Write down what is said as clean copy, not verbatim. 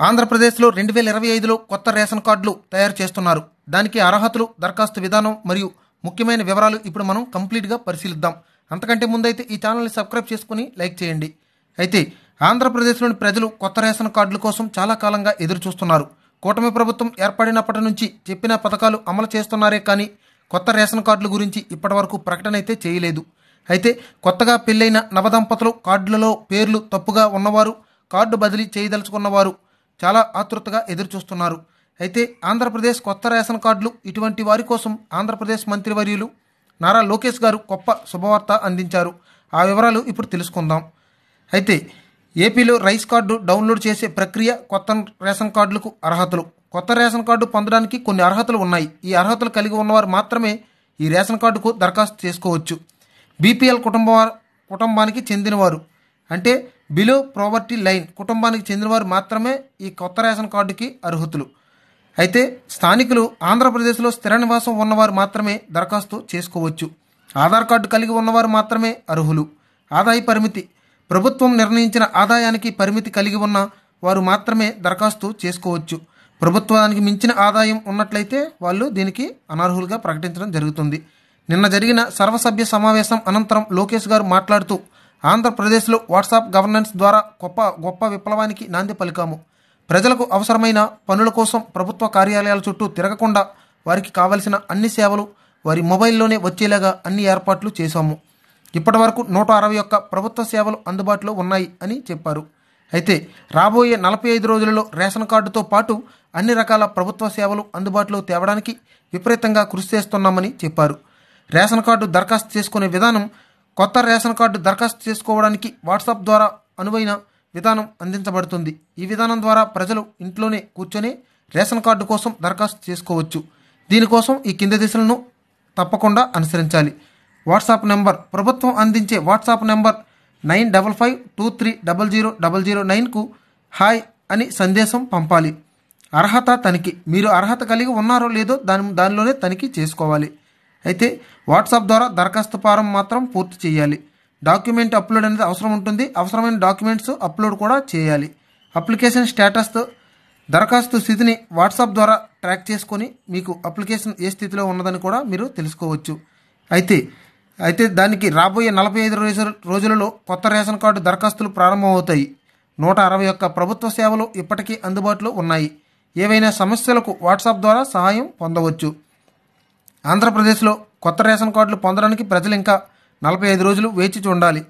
ఆంధ్రప్రదేశ్లో 2025లో కొత్త రేషన్ కార్డులు తయారు చేస్తున్నారు. దానికి అర్హతలు, దరఖాస్తు విధానం మరియు ముఖ్యమైన వివరాలు ఇప్పుడు మనం కంప్లీట్గా పరిశీలిద్దాం. అంతకంటే ముందైతే ఈ ఛానల్ని సబ్స్క్రైబ్ చేసుకుని లైక్ చేయండి. అయితే ఆంధ్రప్రదేశ్లోని ప్రజలు కొత్త రేషన్ కార్డుల కోసం చాలా కాలంగా ఎదురు చూస్తున్నారు. కూటమి ప్రభుత్వం ఏర్పడినప్పటి నుంచి చెప్పిన పథకాలు అమలు చేస్తున్నారే కానీ కొత్త రేషన్ కార్డుల గురించి ఇప్పటివరకు ప్రకటన అయితే చేయలేదు. అయితే కొత్తగా పెళ్ళైన నవదంపతులు, కార్డులలో పేర్లు తప్పుగా ఉన్నవారు, కార్డు బదిలీ చేయదలుచుకున్నవారు చాలా ఆతృతగా ఎదురు చూస్తున్నారు. అయితే ఆంధ్రప్రదేశ్ కొత్త రేషన్ కార్డులు ఇటువంటి వారి కోసం ఆంధ్రప్రదేశ్ మంత్రివర్యులు నారా లోకేష్ గారు గొప్ప శుభవార్త అందించారు. ఆ వివరాలు ఇప్పుడు తెలుసుకుందాం. అయితే ఏపీలో రైస్ కార్డు డౌన్లోడ్ చేసే ప్రక్రియ, కొత్త రేషన్ కార్డులకు అర్హతలు. కొత్త రేషన్ కార్డు పొందడానికి కొన్ని అర్హతలు ఉన్నాయి. ఈ అర్హతలు కలిగి ఉన్నవారు మాత్రమే ఈ రేషన్ కార్డుకు దరఖాస్తు చేసుకోవచ్చు. బీపీఎల్ కుటుంబానికి చెందినవారు, అంటే బిలో ప్రావర్టీ లైన్ కుటుంబానికి చెందినవారు మాత్రమే ఈ కొత్త రేషన్ కార్డుకి అర్హుతులు. అయితే స్థానికులు, ఆంధ్రప్రదేశ్లో స్థిర నివాసం ఉన్నవారు మాత్రమే దరఖాస్తు చేసుకోవచ్చు. ఆధార్ కార్డు కలిగి ఉన్నవారు మాత్రమే అర్హులు. ఆదాయ పరిమితి, ప్రభుత్వం నిర్ణయించిన ఆదాయానికి పరిమితి కలిగి ఉన్న వారు మాత్రమే దరఖాస్తు చేసుకోవచ్చు. ప్రభుత్వానికి మించిన ఆదాయం ఉన్నట్లయితే వాళ్ళు దీనికి అనర్హులుగా ప్రకటించడం జరుగుతుంది. నిన్న జరిగిన సర్వసభ్య సమావేశం అనంతరం లోకేష్ గారు మాట్లాడుతూ, ఆంధ్రప్రదేశ్లో వాట్సాప్ గవర్నెన్స్ ద్వారా గొప్ప విప్లవానికి నాంది పలికాము. ప్రజలకు అవసరమైన పనుల కోసం ప్రభుత్వ కార్యాలయాల చుట్టూ తిరగకుండా వారికి కావలసిన అన్ని సేవలు వారి మొబైల్లోనే వచ్చేలాగా అన్ని ఏర్పాట్లు చేశాము. ఇప్పటి వరకు 161 ప్రభుత్వ సేవలు అందుబాటులో ఉన్నాయి అని చెప్పారు. అయితే రాబోయే 45 రోజులలో రేషన్ కార్డుతో పాటు అన్ని రకాల ప్రభుత్వ సేవలు అందుబాటులో తేవడానికి విపరీతంగా కృషి చేస్తున్నామని చెప్పారు. రేషన్ కార్డు దరఖాస్తు చేసుకునే విధానం, కొత్త రేషన్ కార్డు దరఖాస్తు చేసుకోవడానికి వాట్సాప్ ద్వారా అనువైన విధానం అందించబడుతుంది. ఈ విధానం ద్వారా ప్రజలు ఇంట్లోనే కూర్చొని రేషన్ కార్డు కోసం దరఖాస్తు చేసుకోవచ్చు. దీనికోసం ఈ కింది దిశలను తప్పకుండా అనుసరించాలి. వాట్సాప్ నెంబర్, ప్రభుత్వం అందించే వాట్సాప్ నెంబర్ 9552300009కు హాయ్ అని సందేశం పంపాలి. అర్హత తనిఖీ, మీరు అర్హత కలిగి ఉన్నారో లేదో దానిలోనే తనిఖీ చేసుకోవాలి. అయితే వాట్సాప్ ద్వారా దరఖాస్తు ఫారం మాత్రం పూర్తి చేయాలి. డాక్యుమెంట్ అప్లోడ్ అనేది అవసరం ఉంటుంది. అవసరమైన డాక్యుమెంట్స్ అప్లోడ్ కూడా చేయాలి. అప్లికేషన్ స్టేటస్, దరఖాస్తు స్థితిని వాట్సాప్ ద్వారా ట్రాక్ చేసుకొని మీకు అప్లికేషన్ ఏ స్థితిలో ఉన్నదని కూడా మీరు తెలుసుకోవచ్చు. అయితే దానికి రాబోయే 45 రోజులలో కొత్త రేషన్ కార్డు దరఖాస్తులు ప్రారంభమవుతాయి. 161 ప్రభుత్వ సేవలు ఇప్పటికీ అందుబాటులో ఉన్నాయి. ఏవైనా సమస్యలకు వాట్సాప్ ద్వారా సహాయం పొందవచ్చు. ఆంధ్రప్రదేశ్లో కొత్త రేషన్ కార్డులు పొందడానికి ప్రజలు ఇంకా 45 రోజులు వేచి చూడాలి.